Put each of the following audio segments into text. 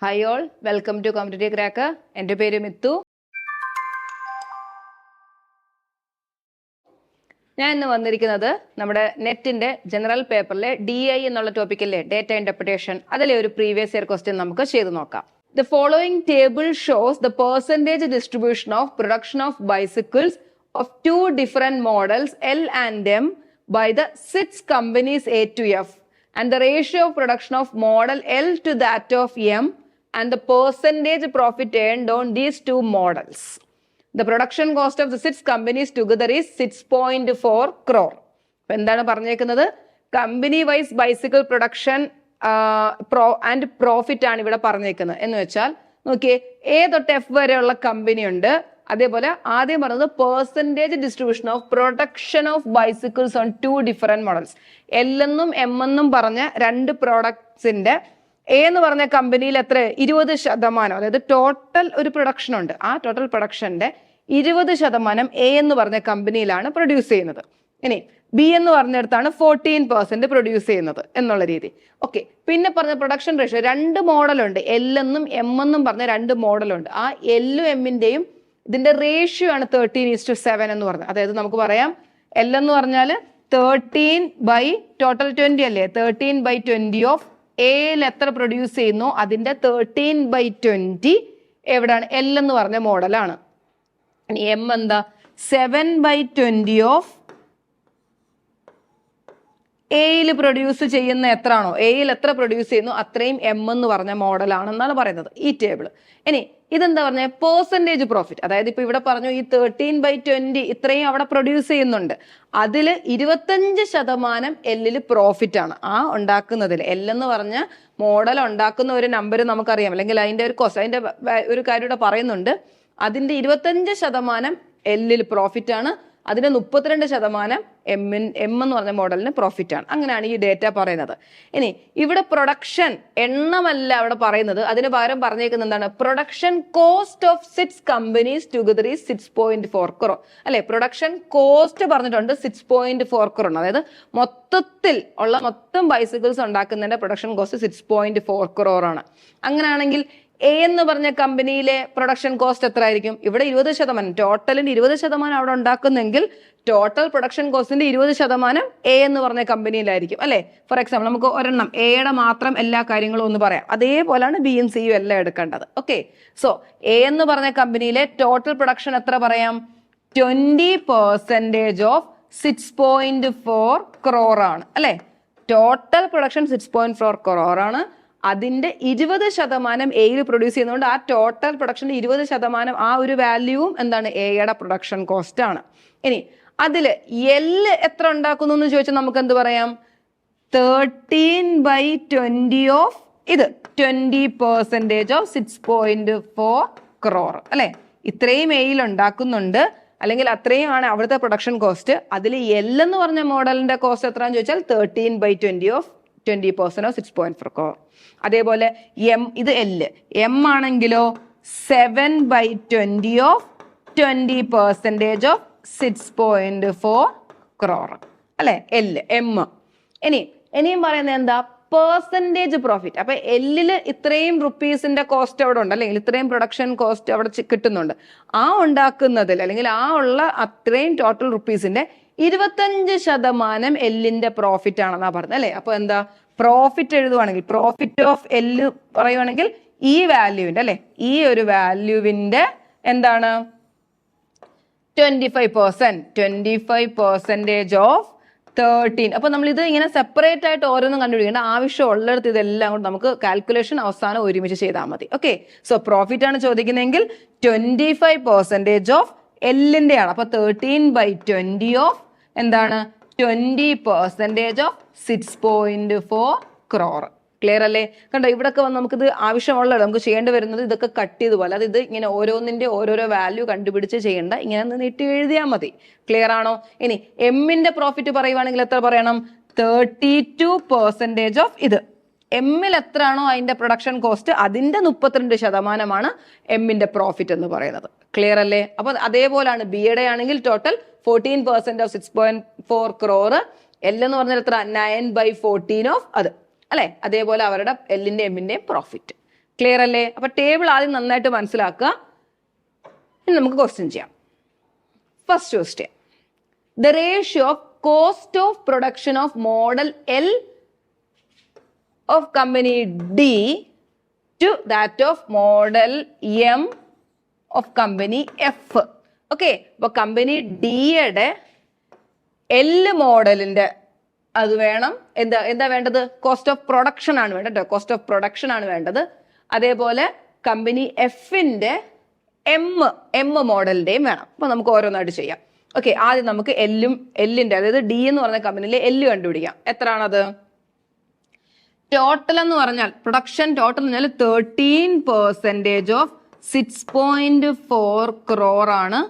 Hi all, welcome to competitive cracker. എൻ്റെ പേര് മിത്തു. ഞാൻ ഇന്ന് വന്നിരിക്കുന്നത് നമ്മുടെ നെറ്റിന്റെ ജനറൽ പേപ്പറിലെ DI എന്നുള്ള ടോപ്പിക്കല്ലേ, ഡേറ്റ ഇന്റർപ്രിട്ടേഷൻ, അതിലെ ഒരു പ്രീവിയസ് ഇയർ ക്വസ്റ്റ്യൻ നമുക്ക് ചെയ്ത് നോക്കാം. The following table shows the percentage distribution of production of bicycles of two different models L and M by the six companies A to F and the ratio of production of model L to that of M and the percentage profit earned on these two models. The production cost of the six companies together is 6.4 crore. അപ്പൊ എന്താണ് പറഞ്ഞേക്കുന്നത്? Company wise bicycle production and profit ആണ് ഇവിടെ പറഞ്ഞേക്കുന്നത്. എന്ന് വെച്ചാൽ നോക്കിയേ, A തൊട്ട് F വരെയുള്ള കമ്പനി ഉണ്ട്. അതേപോലെ ആദ്യം പറഞ്ഞത് percentage distribution of production of bicycles on two different models. L എന്നും M എന്നും പറഞ്ഞ രണ്ട് പ്രോഡക്ട്സിന്റെ A എന്ന് പറഞ്ഞ കമ്പനിയിൽ എത്ര 20%, അതായത് ടോട്ടൽ ഒരു പ്രൊഡക്ഷൻ ഉണ്ട്. ആ ടോട്ടൽ പ്രൊഡക്ഷന്റെ 20% A എന്ന് പറഞ്ഞ കമ്പനിയിലാണ് പ്രൊഡ്യൂസ് ചെയ്യുന്നത്. ഇനി B എന്ന് പറഞ്ഞിടത്താണ് 14% പ്രൊഡ്യൂസ് ചെയ്യുന്നത് എന്നുള്ള രീതി. ഓക്കെ, പിന്നെ പറഞ്ഞ പ്രൊഡക്ഷൻ റേഷ്യോ, രണ്ട് മോഡലുണ്ട്, L എന്നും M എന്നും പറഞ്ഞ രണ്ട് മോഡലുണ്ട്. ആ L-ഉം M-ന്റെയും ഇതിന്റെ റേഷ്യോ ആണ് 13:7 എന്ന് പറഞ്ഞത്. അതായത് നമുക്ക് പറയാം L എന്ന് പറഞ്ഞാൽ 13 ടോട്ടൽ 20 അല്ലേ, 13/20 ഓഫ് എയിൽ എത്ര പ്രൊഡ്യൂസ് ചെയ്യുന്നു അതിന്റെ 13/20 എവിടെയാണ്? L എന്ന് പറഞ്ഞ മോഡലാണ്. M എന്താ? 7/20 ഓഫ് എയിൽ പ്രൊഡ്യൂസ് ചെയ്യുന്ന എത്രയാണോ, എയിൽ എത്ര പ്രൊഡ്യൂസ് ചെയ്യുന്നു അത്രയും M എന്ന് പറഞ്ഞ മോഡലാണെന്നാണ് പറയുന്നത് ഈ ടേബിൾ. ഇനി ഇതെന്താ പറഞ്ഞ പെർസെന്റേജ് പ്രോഫിറ്റ്, അതായത് ഇപ്പൊ ഇവിടെ പറഞ്ഞു ഈ 13/20 ഇത്രയും അവിടെ പ്രൊഡ്യൂസ് ചെയ്യുന്നുണ്ട്, അതിൽ 25% L-ൽ പ്രോഫിറ്റ് ആണ്. ആ ഉണ്ടാക്കുന്നതിൽ L എന്ന് പറഞ്ഞ മോഡൽ ഉണ്ടാക്കുന്ന ഒരു നമ്പർ നമുക്കറിയാം, അല്ലെങ്കിൽ അതിന്റെ ഒരു കോസ്റ്റ്, അതിന്റെ ഒരു കാര്യം ഇവിടെ പറയുന്നുണ്ട്. അതിന്റെ 25% L-ൽ പ്രോഫിറ്റ് ആണ്, അതിന് 32% M എന്ന് പറഞ്ഞ മോഡലിന് പ്രോഫിറ്റ് ആണ്. അങ്ങനെയാണ് ഈ ഡേറ്റ പറയുന്നത്. ഇനി ഇവിടെ പ്രൊഡക്ഷൻ എണ്ണമല്ല അവിടെ പറയുന്നത്, അതിന് പകരം പറഞ്ഞേക്കുന്നത് എന്താണ്? Production cost of 6 companies together is 6.4 crore. അല്ലെ, പ്രൊഡക്ഷൻ കോസ്റ്റ് പറഞ്ഞിട്ടുണ്ട് 6.4 crore. അതായത് മൊത്തത്തിൽ ഉള്ള മൊത്തം ബൈസിക്കിൾസ് ഉണ്ടാക്കുന്നതിന്റെ പ്രൊഡക്ഷൻ കോസ്റ്റ് 6.4 crore ആണ്. അങ്ങനെയാണെങ്കിൽ A എന്ന് പറഞ്ഞ കമ്പനിയിലെ പ്രൊഡക്ഷൻ കോസ്റ്റ് എത്ര ആയിരിക്കും? ഇവിടെ 20%, ടോട്ടലിന്റെ 20% അവിടെ ഉണ്ടാക്കുന്നെങ്കിൽ ടോട്ടൽ പ്രൊഡക്ഷൻ കോസ്റ്റിന്റെ 20% A എന്ന് പറഞ്ഞ കമ്പനിയിലായിരിക്കും അല്ലെ. ഫോർ എക്സാമ്പിൾ നമുക്ക് ഒരെണ്ണം എയുടെ മാത്രം എല്ലാ കാര്യങ്ങളും ഒന്ന് പറയാം. അതേപോലെയാണ് B-യും C-യും എല്ലാം എടുക്കേണ്ടത്. ഓക്കെ, സോ A എന്ന് പറഞ്ഞ കമ്പനിയിലെ ടോട്ടൽ പ്രൊഡക്ഷൻ എത്ര പറയാം? 20% ഓഫ് 6.4 crore ആണ് അല്ലെ. ടോട്ടൽ പ്രൊഡക്ഷൻ 6.4 crore ആണ്. അതിന്റെ 20% എയിൽ പ്രൊഡ്യൂസ് ചെയ്യുന്നതുകൊണ്ട് ആ ടോട്ടൽ പ്രൊഡക്ഷന്റെ 20% ആ ഒരു വാല്യൂവും എന്താണ്? എയുടെ പ്രൊഡക്ഷൻ കോസ്റ്റ് ആണ്. ഇനി അതില് L എത്ര ഉണ്ടാക്കുന്നു എന്ന് ചോദിച്ചാൽ നമുക്ക് എന്ത് പറയാം? 13/20 ഓഫ് ഇത് 20% ഓഫ് 6.4 crore അല്ലെ. ഇത്രയും എയിൽ ഉണ്ടാക്കുന്നുണ്ട്, അല്ലെങ്കിൽ അത്രയും ആണ് അവിടുത്തെ പ്രൊഡക്ഷൻ കോസ്റ്റ്. അതിൽ L എന്ന് പറഞ്ഞ മോഡലിന്റെ കോസ്റ്റ് എത്രയാണെന്ന് ചോദിച്ചാൽ 13/20 ഓഫ് 20% ഓഫ് 6.4 crore. അതേപോലെ ഇത് M ആണെങ്കിലോ 7/20 ഓഫ് 20% ഓഫ് 6.4 crore അല്ലെ M. ഇനിയും പറയുന്നത് എന്താ? Percentage profit. അപ്പൊ L-ൽ ഇത്രയും റുപ്പീസിന്റെ കോസ്റ്റ് അവിടെ ഉണ്ട്, അല്ലെങ്കിൽ ഇത്രയും പ്രൊഡക്ഷൻ കോസ്റ്റ് അവിടെ കിട്ടുന്നുണ്ട്. ആ ഉണ്ടാക്കുന്നതിൽ, അല്ലെങ്കിൽ ആ ഉള്ള അത്രയും ടോട്ടൽ റുപ്പീസിന്റെ 25% L-ന്റെ പ്രോഫിറ്റ് ആണെന്നാ പറഞ്ഞത് അല്ലെ. അപ്പൊ എന്താ? പ്രോഫിറ്റ് എഴുതുവാണെങ്കിൽ, പ്രോഫിറ്റ് ഓഫ് L പറയുവാണെങ്കിൽ ഈ വാല്യൂവിന്റെ അല്ലെ, ഈ ഒരു വാല്യൂവിന്റെ എന്താണ്? 25% ഓഫ് 13. അപ്പൊ നമ്മൾ ഇത് ഇങ്ങനെ സെപ്പറേറ്റ് ആയിട്ട് ഓരോന്നും കണ്ടുപിടിക്കേണ്ട ആവശ്യമുള്ളിടത്ത് ഇതെല്ലാം കൊണ്ട് നമുക്ക് കാൽക്കുലേഷൻ അവസാനം ഒരുമിച്ച് ചെയ്താൽ മതി. ഓക്കെ, സോ പ്രോഫിറ്റ് ആണ് ചോദിക്കുന്നതെങ്കിൽ 25% ഓഫ് L-ന്റെ ആണ്. അപ്പൊ 13/20 ഓഫ് എന്താണ്? 20% ഓഫ് 6.4 crore. ക്ലിയർ അല്ലേ? കണ്ടോ, ഇവിടൊക്കെ വന്ന് നമുക്കിത് ആവശ്യമുള്ളത് നമുക്ക് ചെയ്യേണ്ടി വരുന്നത് ഇതൊക്കെ കട്ട് ചെയ്ത് പോലെ, അത് ഇത് ഇങ്ങനെ ഓരോന്നിന്റെ ഓരോരോ വാല്യൂ കണ്ടുപിടിച്ച് ചെയ്യേണ്ട, ഇങ്ങനെ നീട്ടി എഴുതിയാൽ മതി. ക്ലിയർ ആണോ? ഇനി M-ന്റെ പ്രോഫിറ്റ് പറയുവാണെങ്കിൽ എത്ര പറയണം? 32% ഓഫ് ഇത് M-ൽ എത്രയാണോ അതിന്റെ പ്രൊഡക്ഷൻ കോസ്റ്റ് അതിന്റെ 32% M-ന്റെ പ്രോഫിറ്റ് എന്ന് പറയുന്നത്. ക്ലിയർ അല്ലേ? അപ്പൊ അതേപോലെയാണ് B-യുടെ ആണെങ്കിൽ ടോട്ടൽ 14% ഓഫ് 6.4 crore. L എന്ന് പറഞ്ഞാൽ എത്ര? 9/14 ഓഫ് അത് അല്ലെ. അതേപോലെ അവരുടെ L-ന്റെ M-ന്റെയും പ്രോഫിറ്റ്. ക്ലിയർ അല്ലേ? അപ്പൊ ടേബിൾ ആദ്യം നന്നായിട്ട് മനസ്സിലാക്കുക. ഇനി നമുക്ക് ക്വസ്റ്റ്യൻ ചെയ്യാം. First question, the ratio of cost of production of model L of company D to that of model M of company F. Okay, അപ്പൊ കമ്പനി ഡിയുടെ എൽ മോഡലിന്റെ അത് വേണം. എന്താ വേണ്ടത്? കോസ്റ്റ് ഓഫ് പ്രൊഡക്ഷൻ ആണ് വേണ്ടത്. കോസ്റ്റ് ഓഫ് പ്രൊഡക്ഷൻ ആണ് വേണ്ടത്. അതേപോലെ കമ്പനി എഫിന്റെ എം മോഡലിന്റെയും വേണം. അപ്പൊ നമുക്ക് ഓരോന്നായിട്ട് ചെയ്യാം. ഓക്കെ, ആദ്യം നമുക്ക് എല്ലിന്റെ അതായത് ഡി എന്ന് പറഞ്ഞ കമ്പനിയിലെ എല്ല് കണ്ടുപിടിക്കാം. എത്രയാണത്? ടോട്ടൽ എന്ന് പറഞ്ഞാൽ പ്രൊഡക്ഷൻ ടോട്ടൽ എന്ന് പറഞ്ഞാൽ 13% ഓഫ് 6.4 crore ആണ്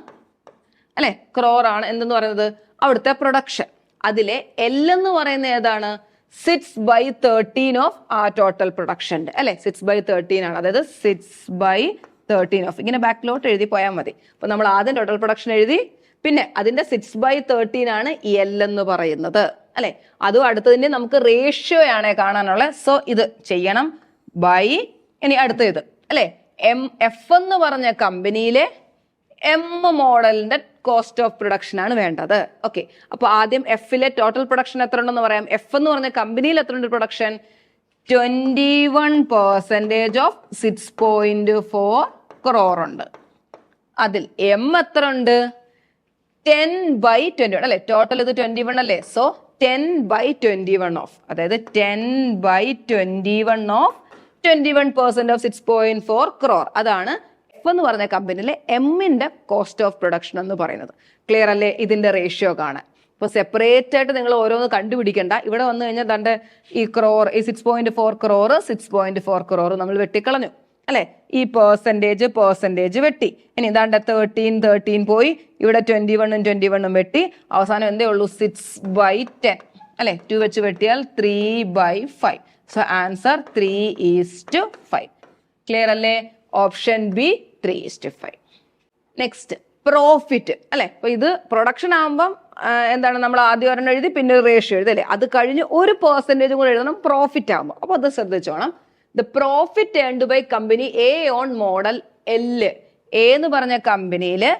അല്ലെ? ക്രോർ ആണ് എന്തെന്ന് പറയുന്നത്? അവിടുത്തെ പ്രൊഡക്ഷൻ. അതിലെ എൽ എന്ന് പറയുന്നത് ഏതാണ്? 6/13 ഓഫ് ആ ടോട്ടൽ പ്രൊഡക്ഷന്റെ അല്ലെ? 6/13 ആണ്. അതായത് 6/13 ഓഫ്, ഇങ്ങനെ ബാക്കിലോട്ട് എഴുതി പോയാൽ മതി. അപ്പൊ നമ്മൾ ആദ്യം ടോട്ടൽ പ്രൊഡക്ഷൻ എഴുതി, പിന്നെ അതിന്റെ 6/13 ആണ് എൽ എന്ന് പറയുന്നത് അല്ലെ? അതും അടുത്തതിന്റെ നമുക്ക് റേഷ്യോ ആണ് കാണാനുള്ളത്. സോ ഇത് ചെയ്യണം ബൈ, ഇനി അടുത്ത ഇത് അല്ലെ? എഫ് എന്ന് പറഞ്ഞ കമ്പനിയിലെ എം മോഡലിന്റെ കോസ്റ്റ് ഓഫ് പ്രൊഡക്ഷൻ ആണ് വേണ്ടത്. ഓക്കെ, അപ്പൊ ആദ്യം എഫിലെ ടോട്ടൽ പ്രൊഡക്ഷൻ എത്ര ഉണ്ടെന്ന് പറയാം. എഫ് എന്ന് പറഞ്ഞ കമ്പനിയിൽ എത്ര ഉണ്ട് പ്രൊഡക്ഷൻ? 21% ഓഫ് 6.4 crore ഉണ്ട്. അതിൽ എം എത്ര ഉണ്ട്? 10/21 അല്ലെ? ടോട്ടൽ ഇത് 21 അല്ലേ? സോ 10/21 ഓഫ്, അതായത് 10/21 ഓഫ് 21% ഓഫ് 6.4 crore. അതാണ് എഫ് എന്ന് പറഞ്ഞ കമ്പനിയിലെ എമ്മിന്റെ കോസ്റ്റ് ഓഫ് പ്രൊഡക്ഷൻ എന്ന് പറയുന്നത്. ക്ലിയർ അല്ലേ? ഇതിന്റെ റേഷ്യോ കാണാൻ. ഇപ്പൊ സെപ്പറേറ്റ് ആയിട്ട് നിങ്ങൾ ഓരോന്ന് കണ്ടുപിടിക്കണ്ട. ഇവിടെ വന്നു കഴിഞ്ഞാൽ തന്റെ ഈ ക്രോർ, ഈ 6.4 crore 6.4 crore നമ്മൾ വെട്ടിക്കളഞ്ഞു അല്ലെ? ഈ പെർസെന്റേജ് വെട്ടി. ഇനി ഇതാണ്ട് 13 പോയി, ഇവിടെ 21 വെട്ടി. അവസാനം എന്തേ ഉള്ളൂ? 6/10 അല്ലെ? 2 വെച്ച് വെട്ടിയാൽ 3/5. So answer 3:5. ക്ലിയർ അല്ലേ? Option B 3:5. നെക്സ്റ്റ് പ്രോഫിറ്റ് അല്ലെ? അപ്പൊ ഇത് പ്രൊഡക്ഷൻ ആകുമ്പം എന്താണ്, നമ്മൾ ആദ്യം ഒരെണ്ണം എഴുതി പിന്നെ റേഷ്യോ എഴുതി അല്ലെ? അത് കഴിഞ്ഞ് ഒരു പെർസെന്റേജും കൂടെ എഴുതണം പ്രോഫിറ്റ് ആകുമ്പോൾ. അപ്പൊ അത് ശ്രദ്ധിച്ചോണം. The profit earned by company A on model L. A എന്ന് പറഞ്ഞ കമ്പനിയില്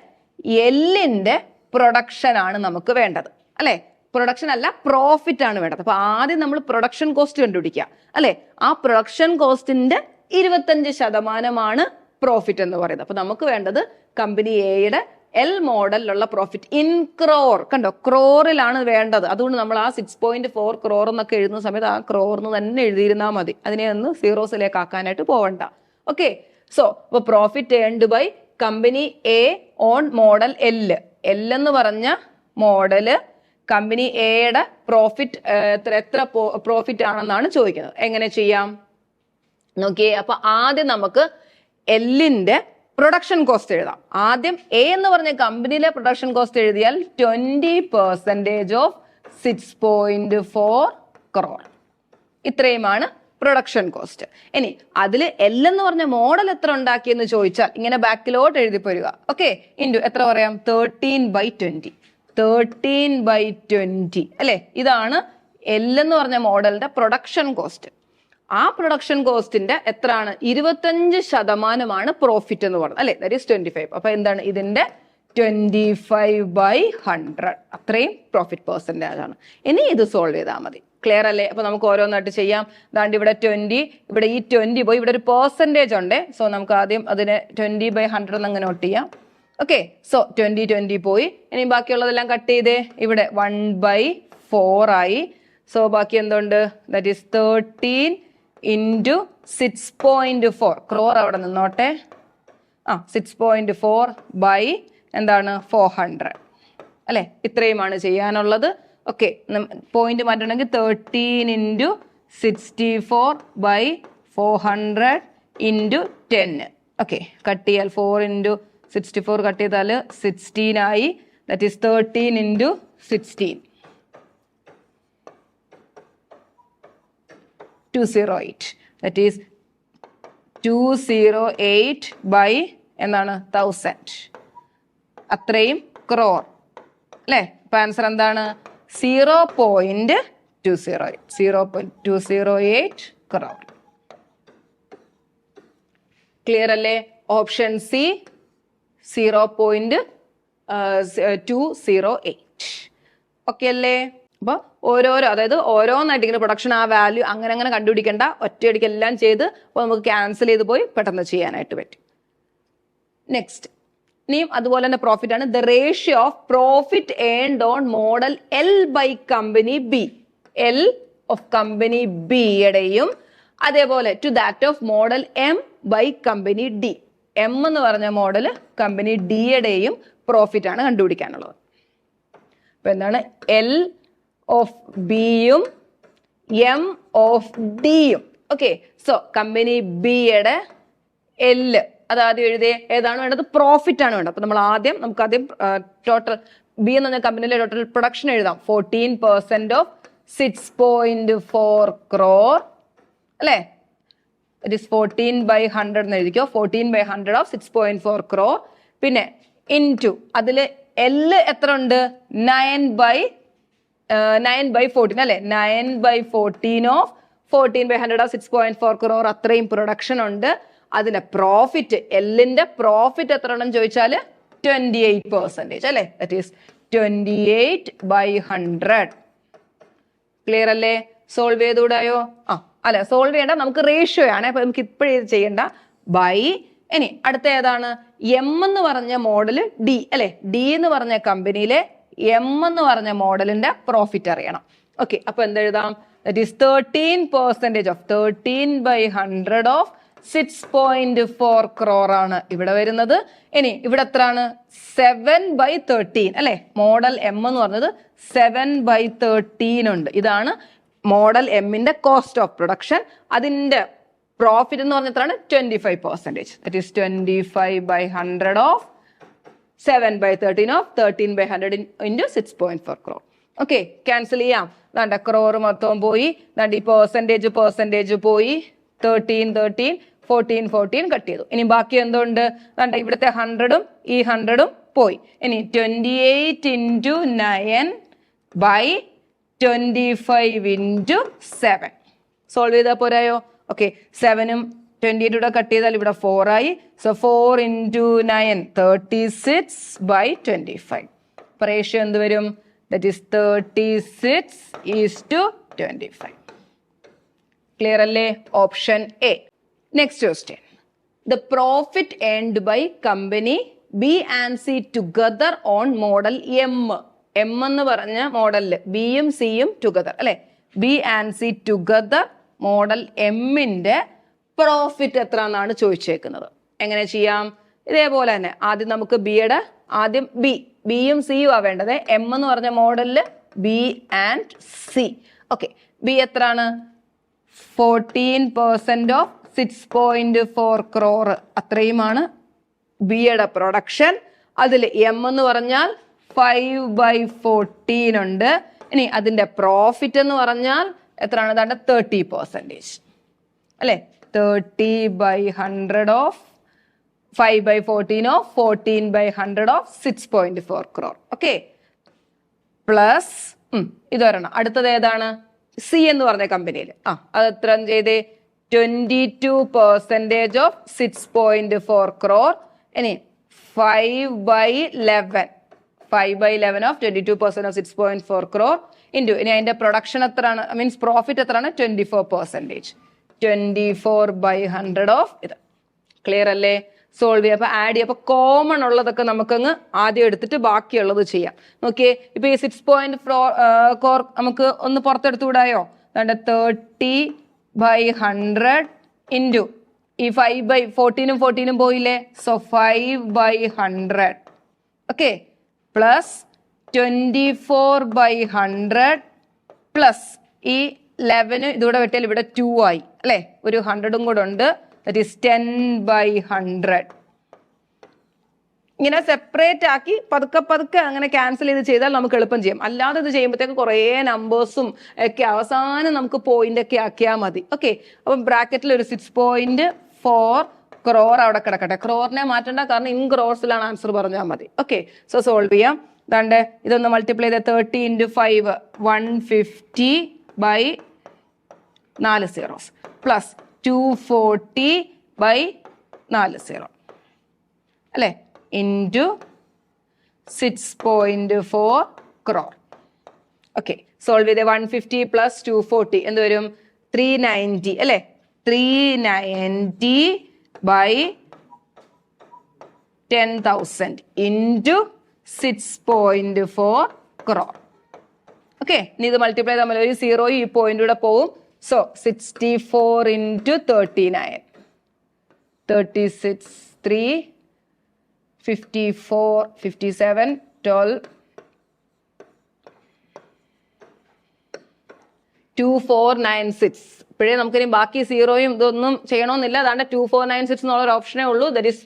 എല്ലിന്റെ പ്രൊഡക്ഷൻ ആണ് നമുക്ക് വേണ്ടത് അല്ലെ? പ്രൊഡക്ഷൻ അല്ല, പ്രോഫിറ്റ് ആണ് വേണ്ടത്. അപ്പൊ ആദ്യം നമ്മൾ പ്രൊഡക്ഷൻ കോസ്റ്റ് കണ്ടുപിടിക്കുക അല്ലെ? ആ പ്രൊഡക്ഷൻ കോസ്റ്റിന്റെ 25% പ്രോഫിറ്റ് എന്ന് പറയുന്നത്. അപ്പൊ നമുക്ക് വേണ്ടത് കമ്പനി എയുടെ എൽ മോഡലിലുള്ള പ്രോഫിറ്റ് ഇൻ ക്രോർ. കണ്ടോ, ക്രോറിലാണ് വേണ്ടത്. അതുകൊണ്ട് നമ്മൾ ആ 6.4 crore എന്നൊക്കെ എഴുതുന്ന സമയത്ത് ആ ക്രോറിന് തന്നെ എഴുതിയിരുന്നാൽ മതി. അതിനെ ഒന്ന് സീറോസിലേക്ക് ആക്കാനായിട്ട് പോവണ്ട. ഓക്കെ, സോ അപ്പൊ profit earned by company A on model L. എന്ന് പറഞ്ഞ മോഡല് കമ്പനി എയുടെ പ്രോഫിറ്റ് എത്ര പ്രോഫിറ്റ് ആണെന്നാണ് ചോദിക്കുന്നത്. എങ്ങനെ ചെയ്യാം നോക്കിയേ. അപ്പൊ ആദ്യം നമുക്ക് എല്ലിന്റെ പ്രൊഡക്ഷൻ കോസ്റ്റ് എഴുതാം. ആദ്യം എ എന്ന് പറഞ്ഞ കമ്പനിയിലെ പ്രൊഡക്ഷൻ കോസ്റ്റ് എഴുതിയാൽ 20% ഓഫ് 6.4 crore. ഇത്രയുമാണ് പ്രൊഡക്ഷൻ കോസ്റ്റ്. ഇനി അതിൽ എൽ എന്ന് പറഞ്ഞ മോഡൽ എത്ര ഉണ്ടാക്കിയെന്ന് ചോദിച്ചാൽ ഇങ്ങനെ ബാക്കിലോട്ട് എഴുതി പോരുക. ഓക്കെ, ഇൻറ്റു എത്ര പറയാം? 13/20. 13/20 അല്ലെ? ഇതാണ് എൽ എന്ന് പറഞ്ഞ മോഡലിന്റെ പ്രൊഡക്ഷൻ കോസ്റ്റ്. ആ പ്രൊഡക്ഷൻ കോസ്റ്റിന്റെ എത്രയാണ്? 25% പ്രോഫിറ്റ് എന്ന് പറയുന്നത് അല്ലെ? That is 25. അപ്പൊ എന്താണ് ഇതിന്റെ 25/100. അത്രയും പ്രോഫിറ്റ് പെർസെന്റേജ് ആണ്. ഇനി ഇത് സോൾവ് ചെയ്താൽ മതി. ക്ലിയർ അല്ലേ? അപ്പൊ നമുക്ക് ഓരോന്നായിട്ട് ചെയ്യാം. അതാണ്ട് ഇവിടെ 20, ഇവിടെ ഈ 20 പോയി, ഇവിടെ ഒരു പെർസെന്റേജ് ഉണ്ട്. സോ നമുക്ക് ആദ്യം അതിനെ 20/100 എന്ന് അങ്ങനെ നോട്ട് ചെയ്യാം. ഓക്കെ, സോ 20 പോയി. ഇനി ബാക്കിയുള്ളതെല്ലാം കട്ട് ചെയ്തേ. ഇവിടെ 1/4 ആയി. സോ ബാക്കി എന്തുണ്ട്? That is 13 into 6.4 crore. അവിടെ നിന്നോട്ടെ. 6.4 by എന്താണ്? 400 അല്ലെ? ഇത്രയുമാണ് ചെയ്യാനുള്ളത്. ഓക്കെ, പോയിന്റ് മാറ്റണമെങ്കിൽ 13 into 64/400 into 10. ഓക്കെ, കട്ട് ചെയ്യാൽ 4 into 64 കട്ട് ചെയ്താൽ 16 ആയി. That is 13 into 16. 208. That is 208 by എന്താണ്? 1000. അത്രയും ക്രോർ അല്ലെ? അപ്പൊ ആൻസർ എന്താണ്? 0.208 crore. ക്ലിയർ അല്ലേ? Option C 0.208. ഓക്കെ അല്ലേ? അപ്പൊ ഓരോരോ, അതായത് ഓരോന്നായിട്ട് ഇങ്ങനെ പ്രൊഡക്ഷൻ ആ വാല്യൂ അങ്ങനെ അങ്ങനെ കണ്ടുപിടിക്കേണ്ട, ഒറ്റയടിക്ക് എല്ലാം ചെയ്ത് അപ്പോൾ നമുക്ക് ക്യാൻസൽ ചെയ്ത് പോയി പെട്ടെന്ന് ചെയ്യാനായിട്ട് പറ്റും. നെക്സ്റ്റ്, ഇനിയും അതുപോലെ തന്നെ പ്രോഫിറ്റ് ആണ്. The ratio of profit earned on model L by company B. L of company ബിയുടെയും അതേപോലെ to that of model M by company D. M എന്ന് പറഞ്ഞ മോഡൽ കമ്പനി ഡിയുടെയും പ്രോഫിറ്റ് ആണ് കണ്ടുപിടിക്കാനുള്ളത്. അപ്പൊ എന്താണ്? എൽ ഓഫ് ബിയും എം ഓഫ് ഡിയും. ഓക്കെ, സോ കമ്പനി ബിയുടെ എല് അത് ആദ്യം എഴുതിയേ. ഏതാണ് വേണ്ടത്? പ്രോഫിറ്റ് ആണ് വേണ്ടത്. അപ്പൊ നമുക്ക് ആദ്യം ടോട്ടൽ ബി എന്ന് പറഞ്ഞ കമ്പനിയിലെ ടോട്ടൽ പ്രൊഡക്ഷൻ എഴുതാം. 14% ഓഫ് 6.4 crore അല്ലേ? ഇറ്റ് ഇസ് 14/100 എന്ന് എഴുതിക്കോ. 14/100 ഓഫ് 6.4 crore. പിന്നെ ഇൻറ്റു അതിൽ എല് എത്ര ഉണ്ട്? 9/14 അല്ലെ? 9/14 ഓഫ് 14/100 ഓഫ് 6.4 crore. അത്രയും പ്രൊഡക്ഷൻ ഉണ്ട്. അതിലെ പ്രോഫിറ്റ്, എല്ലിന്റെ പ്രോഫിറ്റ് എത്ര ഉണ്ടെന്ന് ചോദിച്ചാല് 28% അല്ലെ? That is 28/100. ക്ലിയർ അല്ലേ? സോൾവ് ചെയ്തുകൂടായോ? അല്ല, സോൾവ് ചെയ്യേണ്ട, നമുക്ക് റേഷ്യോ ആണ്. അപ്പൊ നമുക്ക് ഇപ്പോഴേ ചെയ്യണ്ട. ബൈ, ഇനി അടുത്ത ഏതാണ്? എം എന്ന് പറഞ്ഞ മോഡല് ഡി അല്ലെ? ഡി എന്ന് പറഞ്ഞ കമ്പനിയിലെ എം എന്ന് പറഞ്ഞ മോഡലിന്റെ പ്രോഫിറ്റ് അറിയണം. ഓക്കെ, അപ്പൊ എന്തെഴുതാം? That is 13% of 13/100 of 6.4 crore ആണ് ഇവിടെ വരുന്നത്. ഇനി ഇവിടെ എത്രയാണ്? 7/13 അല്ലെ? മോഡൽ എം എന്ന് പറഞ്ഞത് 7/13 ഉണ്ട്. ഇതാണ് മോഡൽ എമ്മിന്റെ കോസ്റ്റ് ഓഫ് പ്രൊഡക്ഷൻ. അതിന്റെ പ്രോഫിറ്റ് എന്ന് പറഞ്ഞ എത്രയാണ്? 25%. That is 25/100 of 7/13 of 13/100 into 6.4 crore. Okay, cancel ചെയ്യാം. ദാണ്ട ക്രോർ മൊത്തം പോയി. ദാണ്ട് ഈ പെർസെൻറ്റേജ് പോയി. 13 14 കട്ട് ചെയ്തു. ഇനി ബാക്കി എന്തുണ്ട്? ദാണ്ട ഇവിടുത്തെ 100ഉം ഈ 100ഉം പോയി. ഇനി 28 × 9/25 × 7. സോൾവ് ചെയ്താൽ പോരായോ? ഓക്കെ, 7ഉം 28 കട്ട് ചെയ്താൽ ഇവിടെ 4 ആയി. സോ 4 × 9 36/25. റേഷ്യോ എന്ത് വരും? That is 36:25. ക്ലിയർ അല്ലേ? Option A. Next question. The profit earned by company B and C together on model M. M എന്ന് പറഞ്ഞ മോഡലില് ബിയും സിയും ടുഗദർ അല്ലെ? B and C together model എമ്മിന്റെ പ്രോഫിറ്റ് എത്ര എന്നാണ് ചോദിച്ചേക്കുന്നത്. എങ്ങനെ ചെയ്യാം? ഇതേപോലെ തന്നെ ആദ്യം നമുക്ക് ബിയുടെ ബിയും സിയും ആ വേണ്ടത്. എം എന്ന് പറഞ്ഞ മോഡലില് B and C. Okay, B എത്രയാണ്? 14% ഓഫ് 6.4 crore. അത്രയുമാണ് ബിയുടെ പ്രൊഡക്ഷൻ. അതിൽ എം എന്ന് പറഞ്ഞാൽ 5/14 ഉണ്ട്. ഇനി അതിന്റെ പ്രോഫിറ്റ് എന്ന് പറഞ്ഞാൽ എത്രയാണ്? അതാണ്ട് 30% അല്ലെ? 30/100 of 5/14 of 14/100 of 6.4 crore. Okay, plus ഇതൊരെണ്ണം. അടുത്തത് ഏതാണ്? സി എന്ന് പറഞ്ഞ കമ്പനിയിൽ അത് എത്ര ചെയ്തേ? 22% ഓഫ് 6.4 crore. ഇനി 5/11 ഓഫ് 22% ഓഫ് 6.4 crore ഇൻറ്റു ഇനി അതിന്റെ പ്രൊഡക്ഷൻ എത്രയാണ്? മീൻസ് പ്രോഫിറ്റ് എത്രയാണ്? 24%. 24/100 ഓഫ് ഇത്. ക്ലിയർ അല്ലേ? സോൾവ് ചെയ്യാം. അപ്പൊ ആഡ് ചെയ്യാം. അപ്പൊ കോമൺ ഉള്ളതൊക്കെ നമുക്കങ്ങ് ആദ്യം എടുത്തിട്ട് ബാക്കിയുള്ളത് ചെയ്യാം. നോക്കിയേ, ഇപ്പൊ ഈ 6.4 നമുക്ക് ഒന്ന് പുറത്തെടുത്തുകൂടായോ? 30/100 ഇൻറ്റു ഈ 5/14 14 പോയില്ലേ? സോ 5/100. ഓക്കെ, പ്ലസ് 24/100 പ്ലസ് ഈ 11 ഇതൂടെ വെട്ടിയാൽ ഇവിടെ 2 ആയി അല്ലെ? ഒരു 100ഉം കൂടെ ഉണ്ട്. That is 10/100. ഇങ്ങനെ സെപ്പറേറ്റ് ആക്കി പതുക്കെ അങ്ങനെ ക്യാൻസൽ ചെയ്താൽ നമുക്ക് എളുപ്പം ചെയ്യാം. അല്ലാതെ ഇത് ചെയ്യുമ്പോഴത്തേക്ക് കുറേ നമ്പേഴ്സും ഒക്കെ അവസാനം നമുക്ക് പോയിന്റ് ഒക്കെ ആക്കിയാൽ മതി. ഓക്കെ, അപ്പം ബ്രാക്കറ്റിൽ ഒരു 6.4 crore അവിടെ കിടക്കട്ടെ. ക്രോറിനെ മാറ്റണ്ട, കാരണം ഇൻ ക്രോർസിലാണ് ആൻസർ പറഞ്ഞാൽ മതി. ഓക്കെ, സോ സോൾവ് ചെയ്യാം. ദാണ്ട് ഇതൊന്ന് മൾട്ടിപ്ലൈ ചെയ്ത് 30 × 5 150/4 zeros പ്ലസ് 240/4 0 അല്ലേ, ഇൻറ്റു 6.4 crore. ഓക്കെ, സോൾവ് ചെയ്ത് 150 പ്ലസ് 240 എന്ത് വരും? 390 അല്ലേ, 390 ബൈ 10,000 ഇൻറ്റു 6.4 crore. ഓക്കെ, ഇനി ഇത് മൾട്ടിപ്ലൈ തമ്മിൽ ഒരു 0 ഈ പോയിന്റ് കൂടെ പോവും. So 64 into 39 36 3 54 57 12 2496. ഇപ്പോഴേ നമുക്കിനി ബാക്കി 0യും ഇതൊന്നും ചെയ്യണമെന്നില്ല. അതാണ്ട് 2496 എന്നുള്ളൊരു ഓപ്ഷനേ ഉള്ളൂ. ദറ്റ് ഈസ്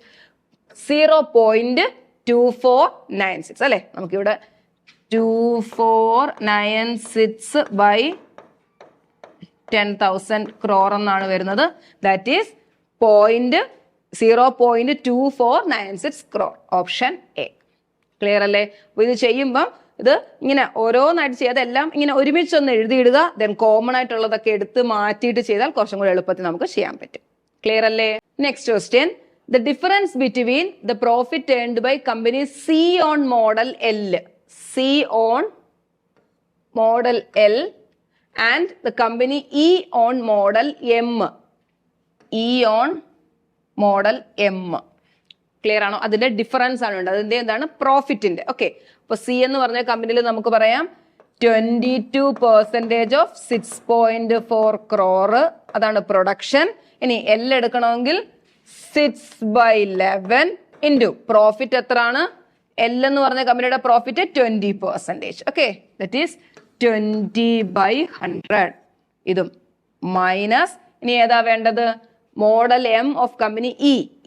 0.2496 അല്ലേ. നമുക്കിവിടെ 2496 ബൈ 10,000 crore എന്നാണ് വരുന്നത്. That is 0.2496 crore. Option A. Clear അല്ലേ? അപ്പൊ ഇത് ചെയ്യുമ്പം ഇത് ഇങ്ങനെ ഓരോന്നായിട്ട് ചെയ്യുക, അതെല്ലാം ഇങ്ങനെ ഒരുമിച്ചൊന്ന് എഴുതിയിടുക. ദെൻ കോമൺ ആയിട്ടുള്ളതൊക്കെ എടുത്ത് മാറ്റിയിട്ട് ചെയ്താൽ കുറച്ചും കൂടി എളുപ്പത്തിൽ നമുക്ക് ചെയ്യാൻ പറ്റും. ക്ലിയർ അല്ലേ? Next question, the difference between the profit earned by company C on model L, C on model L and the company E on model M, E on model M. Clear ആണോ? അതിന്റെ difference ആണ് ഉണ്ട്. അതിന്റെ എന്താണ്? പ്രോഫിറ്റിന്റെ. Okay, അപ്പൊ C എന്ന് പറഞ്ഞ കമ്പനിയിൽ നമുക്ക് പറയാം 22% ഓഫ് 6.4 crore, അതാണ് പ്രൊഡക്ഷൻ. ഇനി എൽ എടുക്കണമെങ്കിൽ 6/11 ഇൻറ്റു പ്രോഫിറ്റ് എത്രയാണ്? എൽ എന്ന് പറഞ്ഞ കമ്പനിയുടെ പ്രോഫിറ്റ് 20%. Okay, that is 20/100. ഇതും മൈനസ്, ഇനി ഏതാ വേണ്ടത്? മോഡൽ എം ഓഫ് കമ്പനി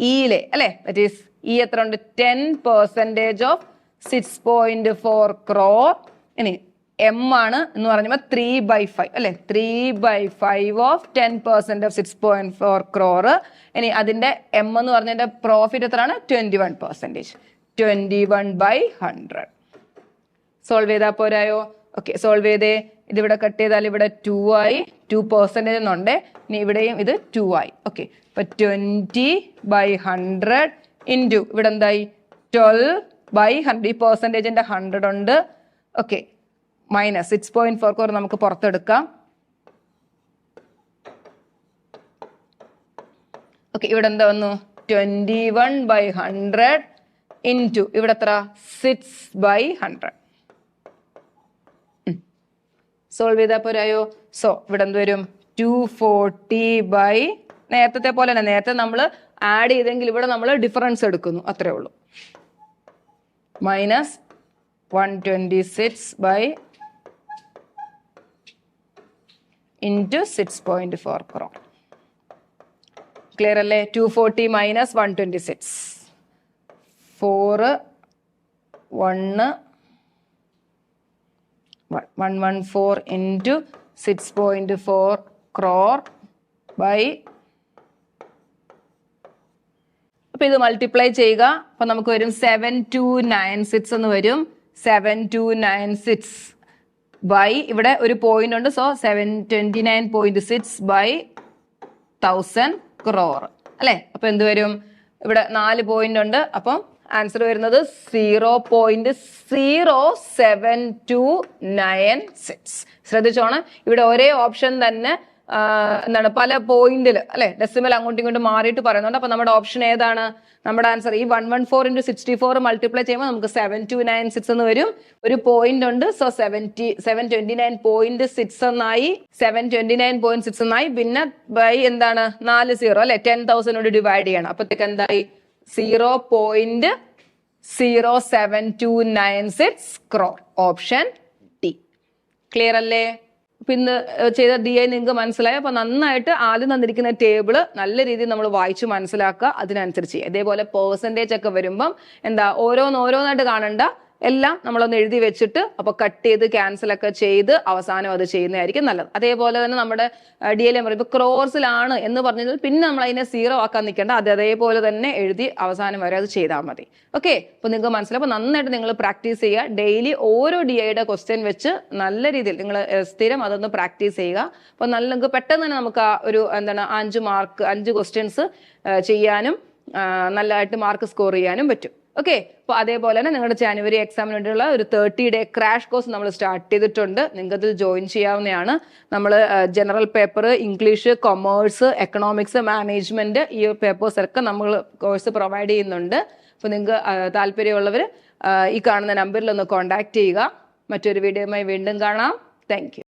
ഇയിലെ അല്ലെ, ദറ്റ് ഈസ് ഇ എത്ര ഉണ്ട്? 10% ഓഫ് 6.4 crore. ഇനി എം ആണ് എന്ന് പറഞ്ഞപ്പോൾ 3/5 അല്ലെ, 3/5 ഓഫ് 10% ഓഫ് 6.4 crore. ഇനി അതിന്റെ എം എന്ന് പറഞ്ഞതിന്റെ പ്രോഫിറ്റ് എത്രയാണ്? 21%. 21/100. സോൾവ് ചെയ്താൽ പോരായോ? ഓക്കെ, സോൾവ് ചെയ്തേ. ഇതിവിടെ കട്ട് ചെയ്താൽ ഇവിടെ 2 ആയി, 2% എന്നുണ്ട്. ഇനി ഇവിടെയും ഇത് 2 ആയി. ഓക്കെ, അപ്പൊ 20/100 ഇൻറ്റു ഇവിടെ എന്തായി? 12/100. ഈ പെർസെൻറ്റേജിന്റെ 100 ഉണ്ട്. ഓക്കെ, മൈനസ് 6.4 crore നമുക്ക് പുറത്തെടുക്കാം. ഓക്കെ, ഇവിടെ എന്താ വന്നു? 21/100 ഇൻറ്റു ഇവിടെ എത്ര? 6/100. സോൾവ് ചെയ്താൽ പോരായോ? സോ ഇവിടെ എന്ത് വരും? 240 നേരത്തെ പോലെ തന്നെ, നേരത്തെ നമ്മൾ ആഡ് ചെയ്തെങ്കിൽ ഇവിടെ നമ്മൾ ഡിഫറൻസ് എടുക്കുന്നു, അത്രേ ഉള്ളൂ. Minus 126 into 6.4 crore. ക്ലിയർ അല്ലേ? 240 മൈനസ് 126, 4 114 ഇൻറ്റു 6.4 crore ബൈ, അപ്പൊ ഇത് മൾട്ടിപ്ലൈ ചെയ്യുക. അപ്പൊ നമുക്ക് വരും 7296 എന്ന് വരും. 7296 ബൈ ഇവിടെ ഒരു പോയിന്റ് ഉണ്ട്. സോ 729.6 ബൈ 1000 crore അല്ലെ. അപ്പൊ എന്ത് വരും? ഇവിടെ 4 പോയിന്റ് ഉണ്ട്. അപ്പം ആൻസർ വരുന്നത് 0.07296. ശ്രദ്ധിച്ചോണം, ഇവിടെ ഒരേ ഓപ്ഷൻ തന്നെ എന്താണ് പല പോയിന്റിൽ അല്ലെ, ഡെസിമൽ അങ്ങോട്ടും ഇങ്ങോട്ടും മാറിയിട്ട് പറയുന്നുണ്ട്. അപ്പൊ നമ്മുടെ ഓപ്ഷൻ ഏതാണ്? നമ്മുടെ ആൻസർ ഈ 114 ഇൻറ്റു 64 മൾട്ടിപ്ലൈ ചെയ്യുമ്പോൾ നമുക്ക് 7296 എന്ന് വരും. ഒരു പോയിന്റ് ഉണ്ട്. സോ 729.6 എന്നായി, 729.6 എന്നായി. പിന്നെ ബൈ എന്താണ്? 4 0 അല്ലെ, 10,000 കൊണ്ട് ഡിവൈഡ് ചെയ്യണം. അപ്പത്തേക്ക് എന്തായി? 0.07296 crore. Option D. ക്ലിയർ അല്ലേ? പിന്നെ ചെയ്ത ഡി ഐ നിങ്ങൾക്ക് മനസ്സിലായി. അപ്പൊ നന്നായിട്ട് ആദ്യം തന്നിരിക്കുന്ന ടേബിള് നല്ല രീതിയിൽ നമ്മൾ വായിച്ച് മനസ്സിലാക്കുക, അതിനനുസരിച്ച് ചെയ്യുക. ഇതേപോലെ പെർസെൻറ്റേജ് ഒക്കെ വരുമ്പം എന്താ ഓരോന്നായിട്ട് കാണണ്ട, എല്ലാം നമ്മളൊന്ന് എഴുതി വെച്ചിട്ട് അപ്പൊ കട്ട് ചെയ്ത് ക്യാൻസൽ ഒക്കെ ചെയ്ത് അവസാനം അത് ചെയ്യുന്നതായിരിക്കും നല്ലത്. അതേപോലെ തന്നെ നമ്മുടെ ഡി എൽ പറയുമ്പോൾ ക്രോർസിലാണ് എന്ന് പറഞ്ഞാൽ പിന്നെ നമ്മൾ അതിനെ 0 ആക്കാൻ നിൽക്കേണ്ട, അത് അതേപോലെ തന്നെ എഴുതി അവസാനം വരെ അത് ചെയ്താൽ മതി. ഓക്കെ, അപ്പൊ നിങ്ങൾക്ക് മനസ്സിലായി. അപ്പൊ നന്നായിട്ട് നിങ്ങൾ പ്രാക്ടീസ് ചെയ്യുക. ഡെയിലി ഓരോ ഡി ഐയുടെ ക്വസ്റ്റ്യൻ വെച്ച് നല്ല രീതിയിൽ നിങ്ങൾ സ്ഥിരം അതൊന്ന് പ്രാക്ടീസ് ചെയ്യുക. അപ്പൊ നല്ല നിങ്ങൾക്ക് പെട്ടെന്ന് തന്നെ നമുക്ക് ആ ഒരു എന്താണ് 5 മാർക്ക് 5 ക്വസ്റ്റ്യൻസ് ചെയ്യാനും നല്ലതായിട്ട് മാർക്ക് സ്കോർ ചെയ്യാനും പറ്റും. ഓക്കെ, അപ്പോൾ അതേപോലെ തന്നെ നിങ്ങളുടെ ജാനുവരി എക്സാമിന് വേണ്ടിയുള്ള ഒരു 30-day ക്രാഷ് കോഴ്സ് നമ്മൾ സ്റ്റാർട്ട് ചെയ്തിട്ടുണ്ട്. നിങ്ങൾക്ക് അതിൽ ജോയിൻ ചെയ്യാവുന്നതാണ്. നമ്മൾ general paper, English, commerce, economics, management ഈ പേപ്പേഴ്സ് ഒക്കെ നമ്മൾ കോഴ്സ് പ്രൊവൈഡ് ചെയ്യുന്നുണ്ട്. അപ്പോൾ നിങ്ങൾക്ക് താല്പര്യമുള്ളവർ ഈ കാണുന്ന നമ്പറിൽ ഒന്ന് കോൺടാക്ട് ചെയ്യുക. മറ്റൊരു വീഡിയോയുമായി വീണ്ടും കാണാം. താങ്ക്